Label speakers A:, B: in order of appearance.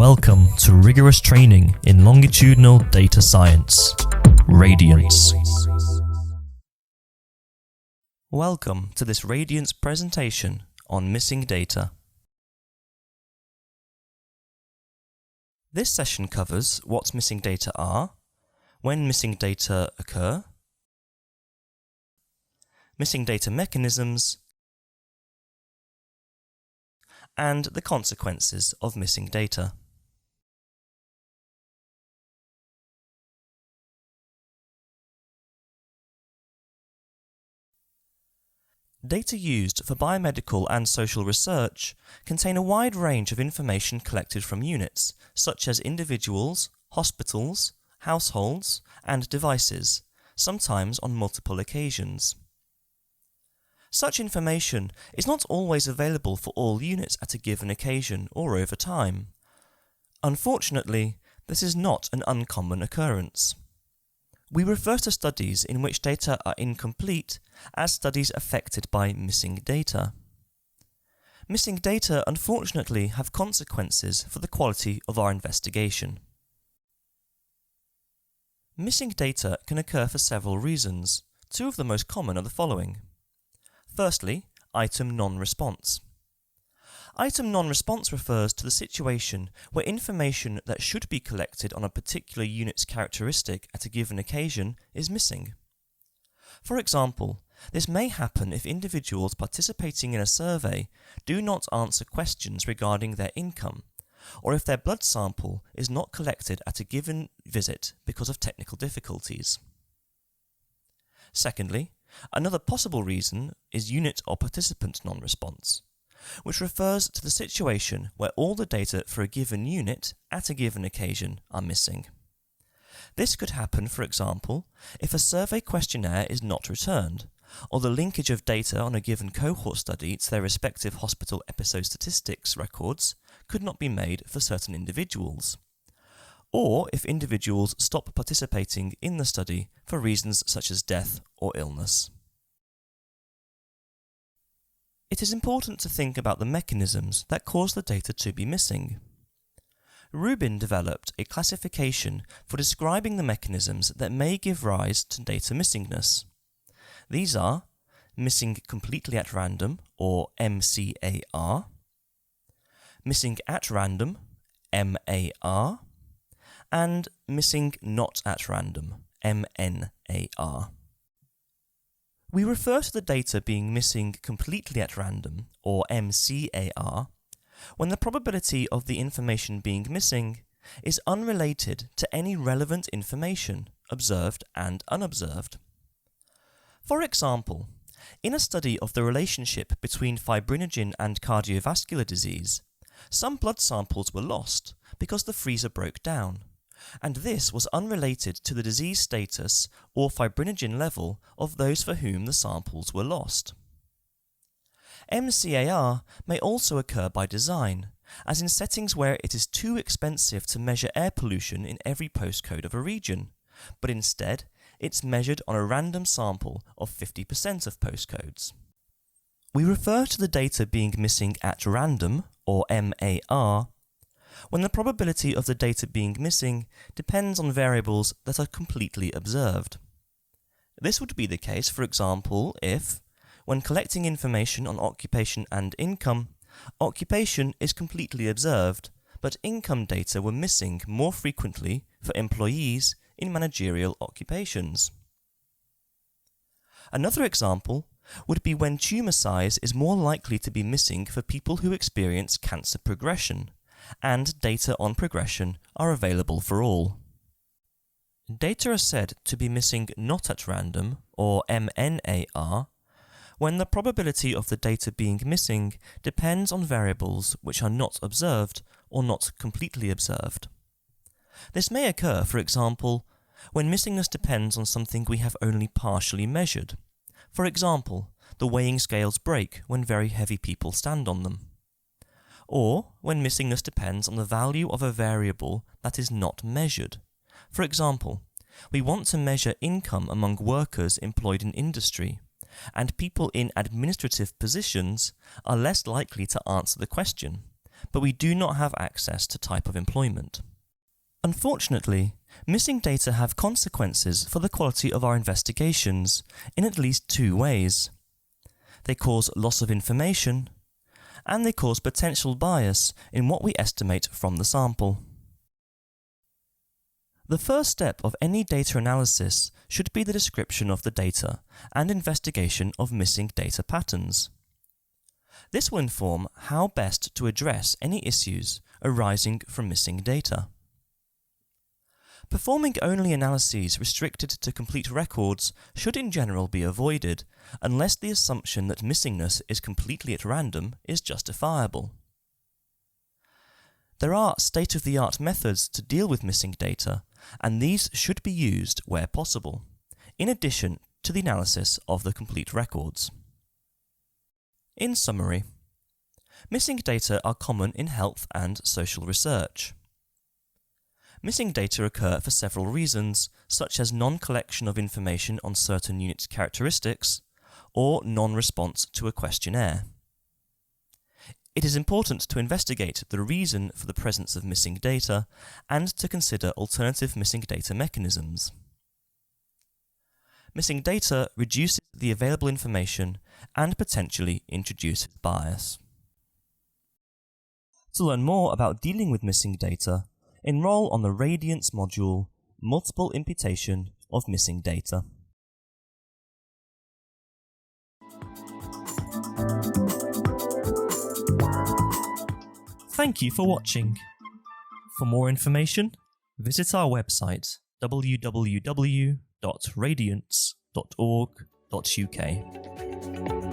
A: Welcome to rigorous training in longitudinal data science, Radiance. Welcome to this Radiance presentation on missing data. This session covers what missing data are, when missing data occur, missing data mechanisms, and the consequences of missing data. Data used for biomedical and social research contain a wide range of information collected from units, such as individuals, hospitals, households, and devices, sometimes on multiple occasions. Such information is not always available for all units at a given occasion or over time. Unfortunately, this is not an uncommon occurrence. We refer to studies in which data are incomplete as studies affected by missing data. Missing data unfortunately have consequences for the quality of our investigation. Missing data can occur for several reasons. Two of the most common are the following. Firstly, item non-response. Item non-response refers to the situation where information that should be collected on a particular unit's characteristic at a given occasion is missing. For example, this may happen if individuals participating in a survey do not answer questions regarding their income, or if their blood sample is not collected at a given visit because of technical difficulties. Secondly, another possible reason is unit or participant non-response, which refers to the situation where all the data for a given unit at a given occasion are missing. This could happen, for example, if a survey questionnaire is not returned, or the linkage of data on a given cohort study to their respective hospital episode statistics records could not be made for certain individuals, or if individuals stop participating in the study for reasons such as death or illness. It is important to think about the mechanisms that cause the data to be missing. Rubin developed a classification for describing the mechanisms that may give rise to data missingness. These are missing completely at random, or MCAR, missing at random, MAR, and missing not at random, MNAR. We refer to the data being missing completely at random, or MCAR, when the probability of the information being missing is unrelated to any relevant information, observed and unobserved. For example, in a study of the relationship between fibrinogen and cardiovascular disease, some blood samples were lost because the freezer broke down, and this was unrelated to the disease status or fibrinogen level of those for whom the samples were lost. MCAR may also occur by design, as in settings where it is too expensive to measure air pollution in every postcode of a region, but instead it's measured on a random sample of 50% of postcodes. We refer to the data being missing at random, or MAR, when the probability of the data being missing depends on variables that are completely observed. This would be the case, for example, if, when collecting information on occupation and income, occupation is completely observed, but income data were missing more frequently for employees in managerial occupations. Another example would be when tumour size is more likely to be missing for people who experience cancer progression, and data on progression are available for all. Data are said to be missing not at random, or MNAR, when the probability of the data being missing depends on variables which are not observed or not completely observed. This may occur, for example, when missingness depends on something we have only partially measured. For example, the weighing scales break when very heavy people stand on them. Or when missingness depends on the value of a variable that is not measured. For example, we want to measure income among workers employed in industry, and people in administrative positions are less likely to answer the question, but we do not have access to type of employment. Unfortunately, missing data have consequences for the quality of our investigations in at least two ways. They cause loss of information, and they cause potential bias in what we estimate from the sample. The first step of any data analysis should be the description of the data and investigation of missing data patterns. This will inform how best to address any issues arising from missing data. Performing only analyses restricted to complete records should in general be avoided, unless the assumption that missingness is completely at random is justifiable. There are state-of-the-art methods to deal with missing data, and these should be used where possible, in addition to the analysis of the complete records. In summary, missing data are common in health and social research. Missing data occur for several reasons, such as non-collection of information on certain unit characteristics, or non-response to a questionnaire. It is important to investigate the reason for the presence of missing data and to consider alternative missing data mechanisms. Missing data reduces the available information and potentially introduces bias. To learn more about dealing with missing data, enroll on the Radiance module, Multiple Imputation of Missing Data. Thank you for watching. For more information, visit our website www.radiance.org.uk.